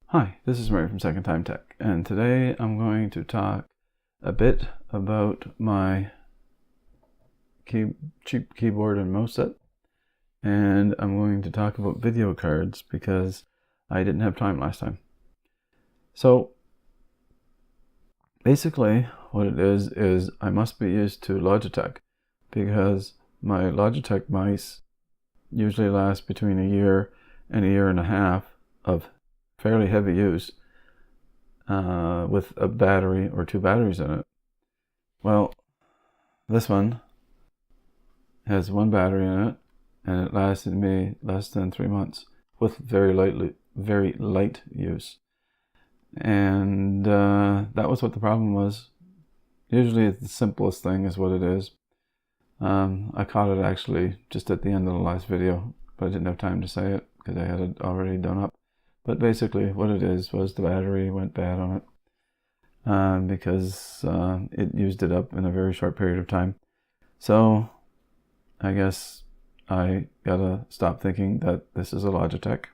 Hi, this is Murray from Second Time Tech, and today I'm going to talk a bit about my cheap keyboard and mouse set, and I'm going to talk about video cards because I didn't have time last time. So basically what it is I must be used to Logitech, because my Logitech mice usually last between a year and a year and a half of fairly heavy use with a battery or two batteries in it. Well, this one has one battery in it, and it lasted me less than 3 months with very light use. And that was what the problem was. Usually the simplest thing is what it is. I caught it actually just at the end of the last video, but I didn't have time to say it because I had it already done up. But basically what it is was the battery went bad on it because it used it up in a very short period of time. So I guess I gotta stop thinking that this is a Logitech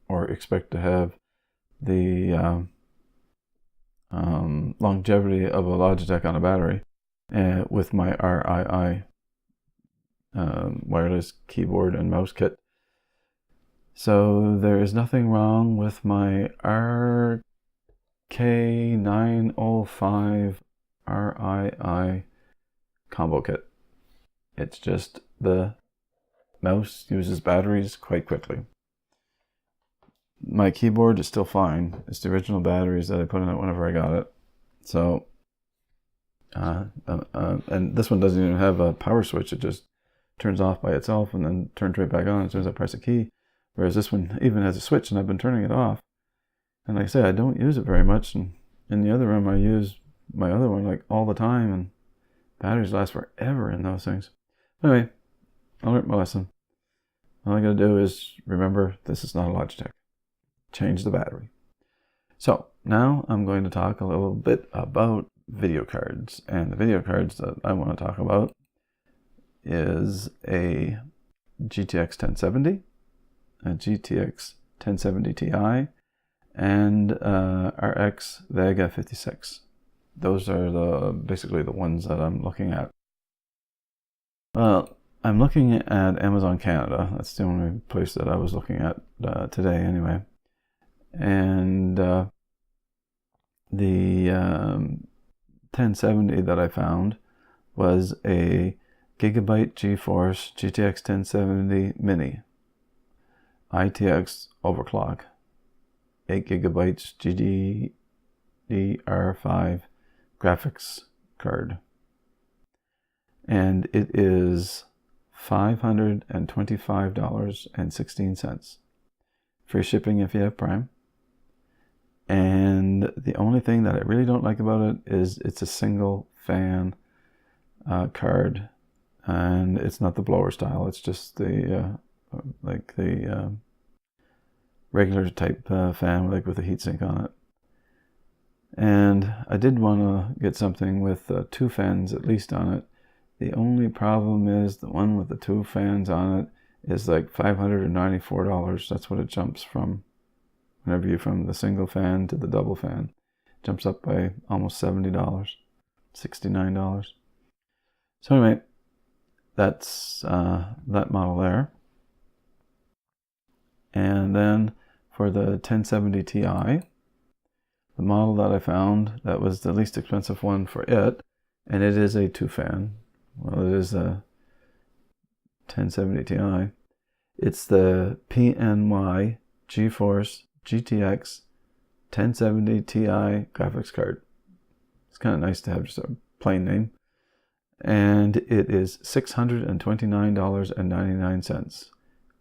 or expect to have the longevity of a Logitech on a battery with my RII wireless keyboard and mouse kit. So there is nothing wrong with my RK905 RII combo kit. It's just the mouse uses batteries quite quickly. My keyboard is still fine. It's the original batteries that I put in it whenever I got it. So, and this one doesn't even have a power switch. It just turns off by itself and then turns right back on as soon as I press a key. Whereas this one even has a switch and I've been turning it off. And like I say, I don't use it very much. And in the other room, I use my other one like all the time, and batteries last forever in those things. Anyway, I learned my lesson. All I gotta do is remember this is not a Logitech. Change the battery. So now I'm going to talk a little bit about video cards. And the video cards that I want to talk about is a GTX 1070, a GTX 1070 Ti, and RX Vega 56. Those are basically the ones that I'm looking at. Well, I'm looking at Amazon Canada. That's the only place that I was looking at today anyway. And the 1070 that I found was a Gigabyte GeForce GTX 1070 Mini ITX overclock, 8 gigabytes GDDR5 graphics card, and it is $525.16. Free shipping if you have Prime. And the only thing that I really don't like about it is it's a single fan card, and it's not the blower style. It's just the regular type fan, like with a heatsink on it. And I did want to get something with two fans at least on it. The only problem is the one with the two fans on it is like $594. That's what it jumps from. Whenever you're from the single fan to the double fan, it jumps up by almost $70, $69. So anyway, that's that model there. And then for the 1070 Ti, the model that I found that was the least expensive one for it, and it is a two fan. Well, it is a 1070 Ti. It's the PNY GeForce GTX 1070 Ti graphics card. It's kind of nice to have just a plain name. And it is $629.99.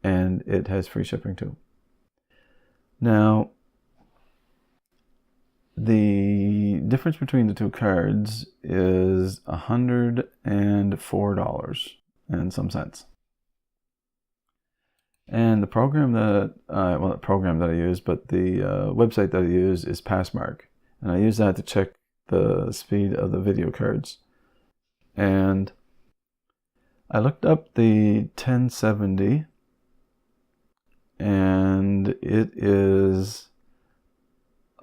And it has free shipping too. Now, the difference between the two cards is $104 and some cents. And the program that I use, but the website that I use is Passmark, and I use that to check the speed of the video cards. And I looked up the 1070, and and it is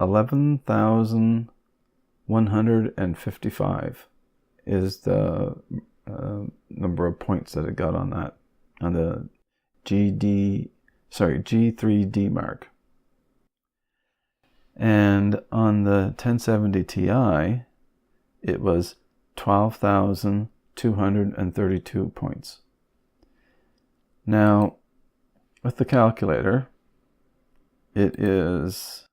11,155 is the number of points that it got on that, on the G3D mark. And on the 1070 Ti, it was 12,232 points. Now, with the calculator, it is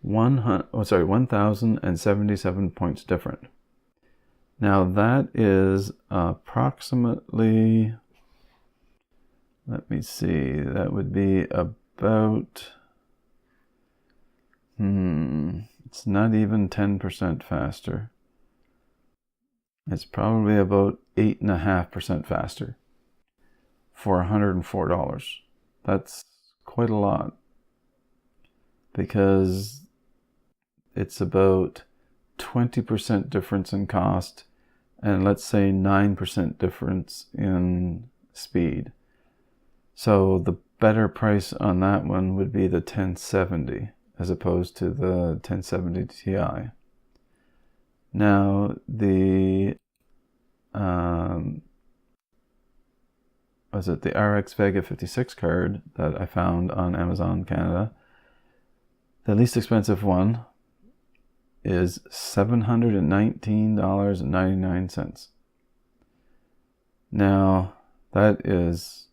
one 1,077 points different. Now that is approximately, let me see, that would be about, it's not even 10% faster. It's probably about 8.5% faster for $104. That's quite a lot, because it's about 20% difference in cost and let's say 9% difference in speed. So the better price on that one would be the 1070 as opposed to the 1070 Ti. Now the the RX Vega 56 card that I found on Amazon Canada, the least expensive one, is $719.99. Now that is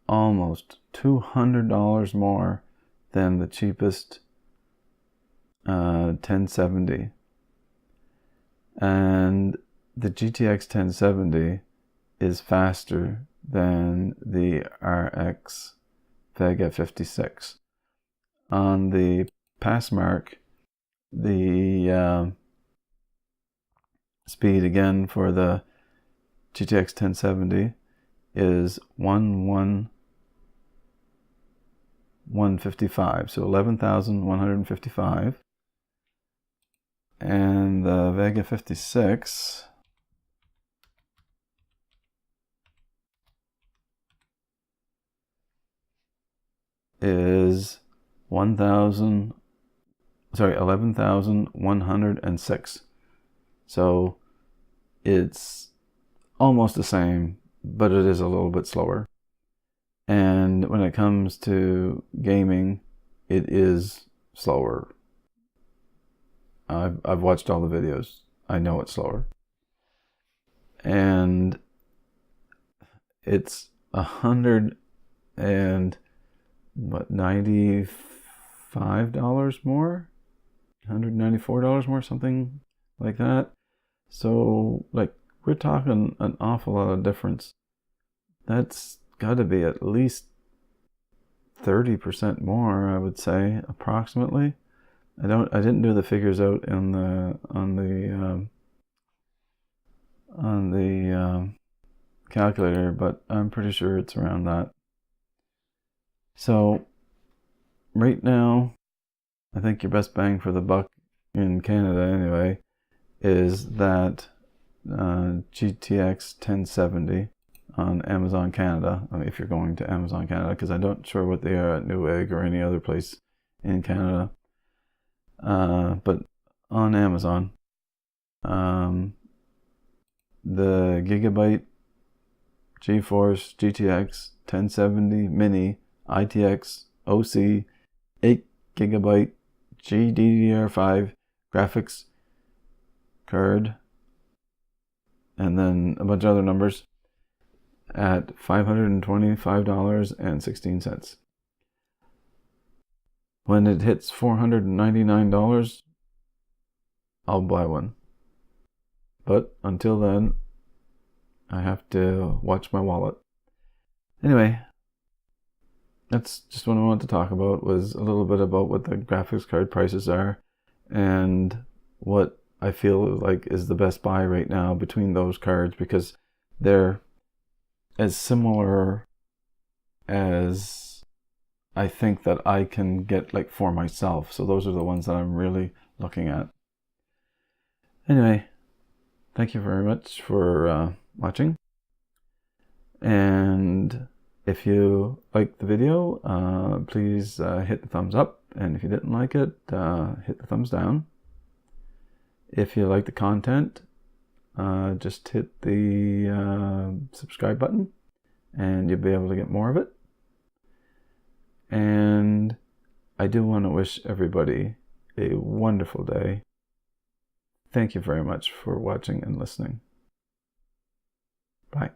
almost $200 more than the cheapest 1070. And the GTX 1070 is faster than the RX Vega 56. On the pass mark, the speed again for the GTX 1070 is 11,155, so 11,155, and the Vega 56 is 11,106. So it's almost the same, but it is a little bit slower. And when it comes to gaming, it is slower. I've watched all the videos. I know it's slower. And it's $195 more, $194 more, something like that. So like we're talking an awful lot of difference. That's got to be at least 30% more, I would say, approximately. I didn't do the figures out on the calculator, but I'm pretty sure it's around that. So right now, I think your best bang for the buck in Canada anyway is that GTX 1070 on Amazon Canada. I mean, if you're going to Amazon Canada, because I'm not sure what they are at Newegg or any other place in Canada. But on Amazon, the Gigabyte GeForce GTX 1070 Mini ITX OC 8GB GDDR5 graphics card, and then a bunch of other numbers, at $525.16. When it hits $499, I'll buy one. But until then, I have to watch my wallet. Anyway, that's just what I wanted to talk about, was a little bit about what the graphics card prices are and what I feel like is the best buy right now between those cards, because they're as similar as I think that I can get like for myself. So those are the ones that I'm really looking at. Anyway, thank you very much for watching. And if you liked the video, please hit the thumbs up. And if you didn't like it, hit the thumbs down. If you like the content, just hit the subscribe button and you'll be able to get more of it. And I do want to wish everybody a wonderful day. Thank you very much for watching and listening. Bye.